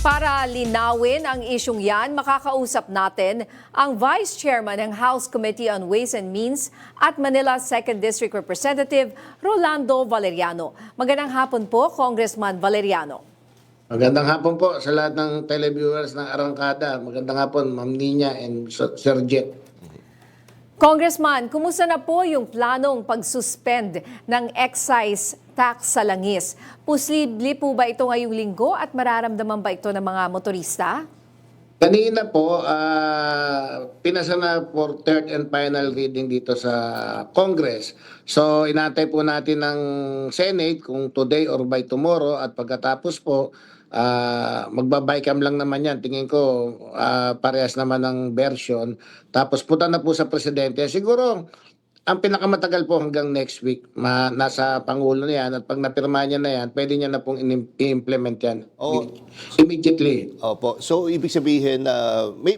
Para linawin ang isyong yan, makakausap natin ang Vice Chairman ng House Committee on Ways and Means at Manila 2nd District Representative Rolando Valeriano. Magandang hapon po, Congressman Valeriano. Magandang hapon po sa lahat ng televiewers ng Arangkada. Magandang hapon, Ma'am Nina and Sir Jet. Congressman, kumusta na po yung planong pag-suspend ng excise tax sa langis? Posible po ba ito ngayong linggo at mararamdaman ba ito ng mga motorista? Kanina po, pinasa na for third and final reading dito sa Congress. So, inantay po natin ng Senate kung today or by tomorrow at pagkatapos po, magbabaycam lang naman yan. Tingin ko parehas naman ng version. Tapos punta na po sa Presidente. Siguro, ang pinakamatagal po hanggang next week, nasa Pangulo na yan at pag napirma niya na yan, pwede niya na pong i-implement yan immediately. Opo. So, ibig sabihin,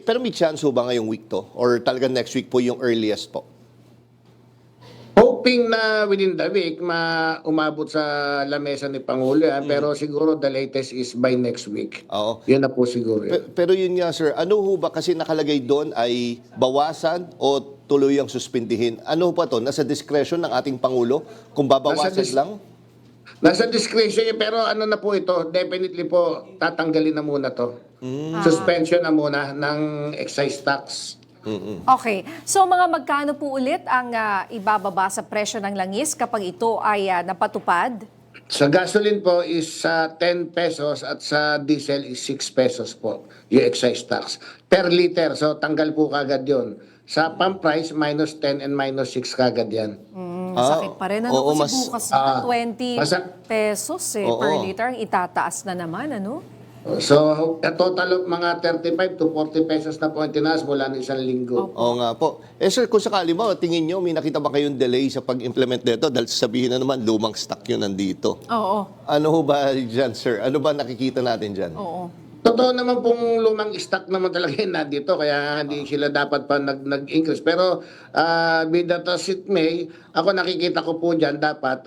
pero may chance ho ba ngayong week to? Or talaga next week po yung earliest po? Hoping na within the week, umabot sa lamesa ni Pangulo yan, pero siguro the latest is by next week. Oo. Yun na po siguro. Pero yun nga, sir, ano ho ba kasi nakalagay doon ay bawasan o tuluyang suspindihin? Ano ho pa to? Nasa discretion ng ating Pangulo? Kung babawasan lang? Nasa discretion niya, pero ano na po ito, definitely po tatanggalin na muna to. Suspension na muna ng excise tax. Okay. So mga magkano po ulit ang ibababa sa presyo ng langis kapag ito ay napatupad? Sa gasoline po is 10 pesos at sa diesel is 6 pesos po yung excise tax per liter. So tanggal po kagad yun. Sa pump price, minus 10 and minus 6 kagad yan. Sakit pa rin. Ano, oo, kasi bukas na 20 pesos per liter ang itataas na naman. Ano? So, a total of mga 35 to 40 pesos na po ang tinaas mula ng isang linggo. Oo nga po. Sir, kung sakali mo, tingin nyo, may nakita ba kayong delay sa pag-implement nito? Dahil sabihin na naman, lumang stock yun nandito. Oo. Ano ho ba dyan, sir? Ano ba nakikita natin dyan? Oo. Totoo naman pong lumang stock naman talaga yun nandito, kaya hindi sila dapat pa nag-increase. Pero bidatas it may, ako nakikita ko po dyan dapat,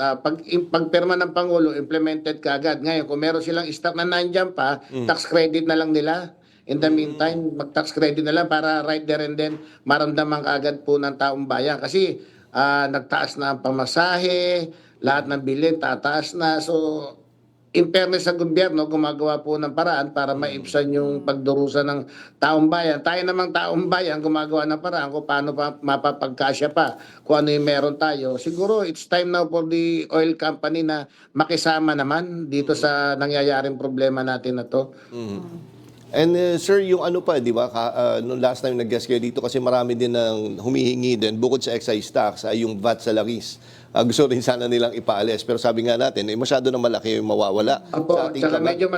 pagpirma ng Pangulo, implemented kaagad. Ngayon, kung meron silang stock na nandyan pa, tax credit na lang nila. In the meantime, mag-tax credit na lang para right there and then maramdaman kaagad po ng taong bayan. Kasi nagtaas na ang pamasahe, lahat ng bilhin tataas na. So, in fairness sa gobyerno, gumagawa po ng paraan para maibsan yung pagdurusa ng taong bayan. Tayo namang taong bayan, gumagawa ng paraan kung paano pa mapapagkasya pa, kung ano yung meron tayo. Siguro, it's time now for the oil company na makisama naman dito sa nangyayaring problema natin na to. And sir, yung ano pa, di ba, nung last time nag-guest kayo dito kasi marami din ng humihingi din, bukod sa excise tax, ay yung VAT sa langis. Gusto rin sana nilang ipaalis. Pero sabi nga natin, masyado na malaki yung mawawala. Apo, sa ating tsaka kaban. medyo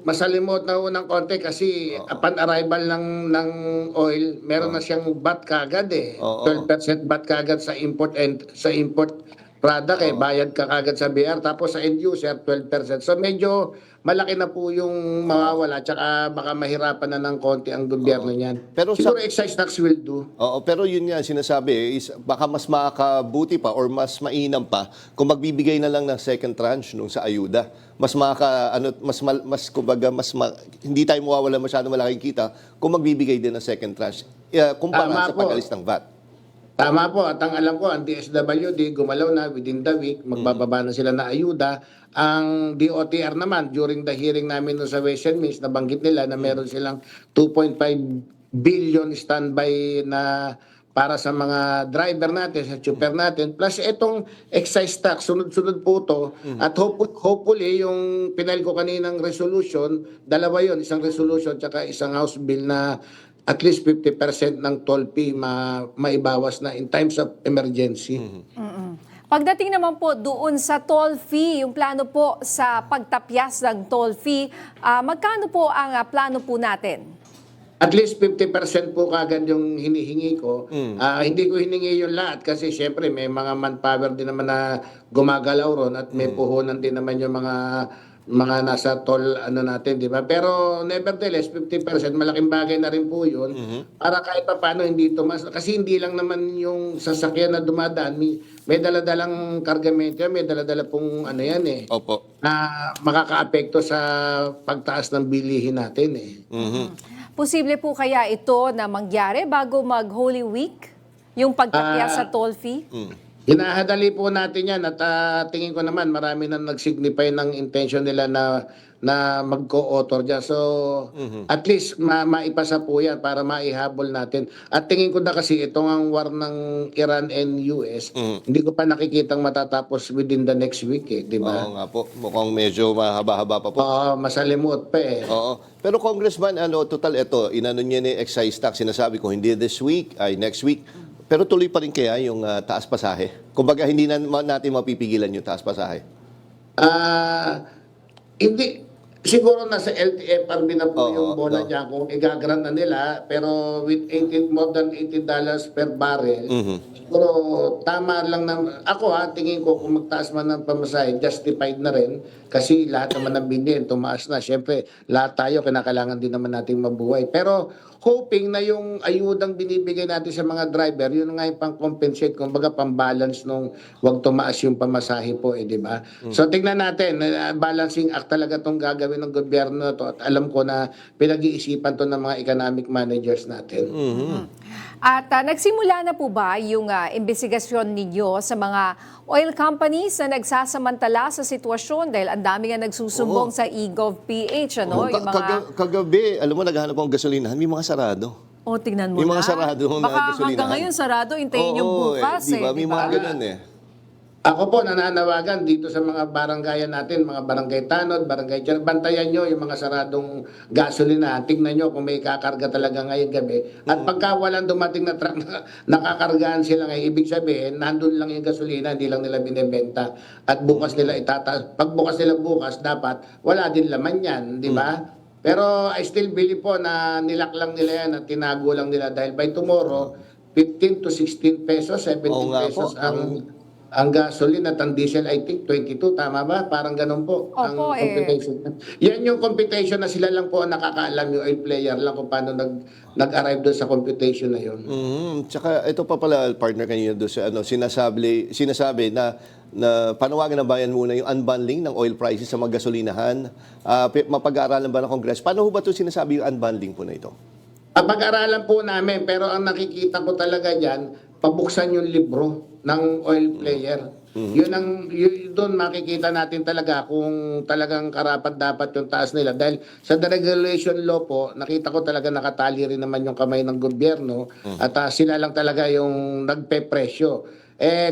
masalimot na unang konti kasi upon arrival ng oil, meron na siyang VAT kagad eh. 12% VAT kagad sa import and sa import product bayad ka kagad sa BR, tapos sa end user 12%. So medyo malaki na po yung mawawala, tsaka baka mahirapan na ng konti ang gobyerno niyan. Pero siguro excise tax will do. Oo, pero yun nga sinasabi, is baka mas makakabuti pa or mas mainam pa kung magbibigay na lang ng second tranche nung sa ayuda. Mas kumbaga hindi tayo mawawala masyado malaking kita kung magbibigay din ng second tranche kumpara sa pag-alis ng VAT. Tama po, at ang alam ko, ang DSWD gumalaw na within the week, magbababa na sila na ayuda. Ang DOTR naman, during the hearing namin sa Ways and Means, nabanggit nila na meron silang 2.5 billion standby na para sa mga driver natin, sa chopper natin, plus itong excise tax, sunod-sunod po to. At hopefully, yung pinal ko kaninang resolution, dalawa yon, isang resolution tsaka isang House Bill na at least 50% ng toll fee maibawas na in times of emergency. Pagdating naman po doon sa toll fee, yung plano po sa pagtapyas ng toll fee, magkano po ang plano po natin? At least 50% po kagad yung hinihingi ko. Hindi ko hiningi yung lahat kasi syempre may mga manpower din naman na gumagalaw ron at may puhunan din naman yung mga mga nasa toll ano natin, di ba? Pero nevertheless, 50% malaking bagay na rin po 'yun. Para kahit pa paano hindi tumas kasi hindi lang naman yung sasakyan na dumadaan, may dala-dalang kargamento, may dala-dala pong ano yan eh. Opo. Na makakaapekto sa pagtaas ng bilihin natin eh. Posible po kaya ito na mangyari bago mag-Holy Week? Yung pagkakya sa toll fee? Hinahadali po natin yan at tingin ko naman marami na nag-signify ng intention nila na mag-co-author dyan. So, at least maipasa po yan para maihabol natin. At tingin ko na kasi itong ang war ng Iran and US, hindi ko pa nakikitang matatapos within the next week eh, di ba? Oo nga po. Mukhang medyo mahaba-haba pa po. Oo, masalimot pa eh. Oo. Pero Congressman, total ito, inano niya ni excise tax, sinasabi ko hindi this week, ay next week. Pero tuloy pa rin kaya yung taas pasahe? Kumbaga hindi na natin mapipigilan yung taas pasahe. Hindi. Siguro nasa LTFRB na po Oo, yung bola no. niya kung igagrant na nila. Pero with more than $80 per barrel, siguro tama lang na. Ako tingin ko kung magtaas man ng pamasahe, justified na rin. Kasi lahat naman ng binili, tumaas na. Siyempre, lahat tayo, kinakailangan din naman nating mabuhay. Pero hoping na yung ayudang binibigay natin sa mga driver, yun nga yung pang-compensate, kumbaga pang-balance nung wag tumaas yung pamasahe po, di ba? So tingnan natin, balancing act talaga tong gagawin ng gobyerno to at alam ko na pinag-iisipan to ng mga economic managers natin. At nagsimula na po ba yung investigasyon ninyo sa mga oil companies na nagsasamantala sa sitwasyon dahil ang dami nga nagsusumbong sa eGov.ph, ano? Yung mga... Kagabi, alam mo, naghahanap akong gasolinahan, may mga sarado. tingnan mo May mga na. sarado na Baka gasolinahan. hanggang ngayon sarado, hintayin yung Oo, bukas di ba? May di ba? mga ganun eh. Ako po nananawagan dito sa mga barangayan natin, mga barangay Tanod, barangay Tiyan, bantayan nyo yung mga saradong gasolina. Tingnan nyo kung may kakarga talaga ngayong gabi. At pagka walang dumating na truck na nakakargaan sila ngayon, ibig sabihin, nandun lang yung gasolina, hindi lang nila binibenta. At bukas nila itataas. Pag bukas nila bukas, dapat wala din laman yan, di ba? Pero I still believe po na nilak lang nila yan at tinago lang nila dahil by tomorrow, 15 to 16 pesos, 17 Oo nga pesos po. ang gasoline at ang diesel, I think 22, tama ba? Parang ganun po ang Opo, computation. Yan yung computation na sila lang po ang nakakaalam, yung oil player lang kung paano nag-arrive doon sa computation na yun. Tsaka ito pa pala, partner kanina doon sa sinasabi na panawagan ng bayan muna yung unbundling ng oil prices sa mga gasolinahan. Mapag-aaralan ba ng Kongreso? Paano ho ba ito sinasabi yung unbundling po na ito? Pag-aralan po namin, pero ang nakikita ko talaga dyan, pabuksan yung libro ng oil player. Doon makikita natin talaga kung talagang karapat dapat yung taas nila. Dahil sa deregulation law po, nakita ko talaga nakatali rin naman yung kamay ng gobyerno at sila lang talaga yung nagpe-presyo.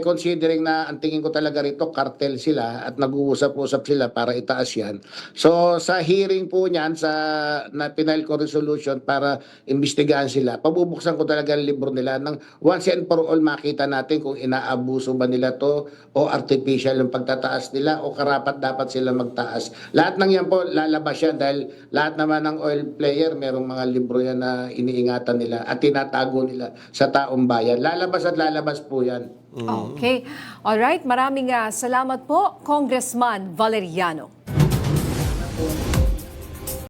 Considering na ang tingin ko talaga rito, cartel sila at nag-uusap-usap sila para itaas yan. So sa hearing po niyan, na final ko resolution para imbestigahan sila, pabubuksan ko talaga ang libro nila ng once and for all makita natin kung inaabuso ba nila to o artificial yung pagtataas nila o karapat dapat sila magtaas. Lahat ng yan po lalabas yan dahil lahat naman ng oil player merong mga libro yan na iniingatan nila at tinatago nila sa taong bayan. Lalabas at lalabas po yan. Okay. Alright, maraming salamat po, Congressman Valeriano.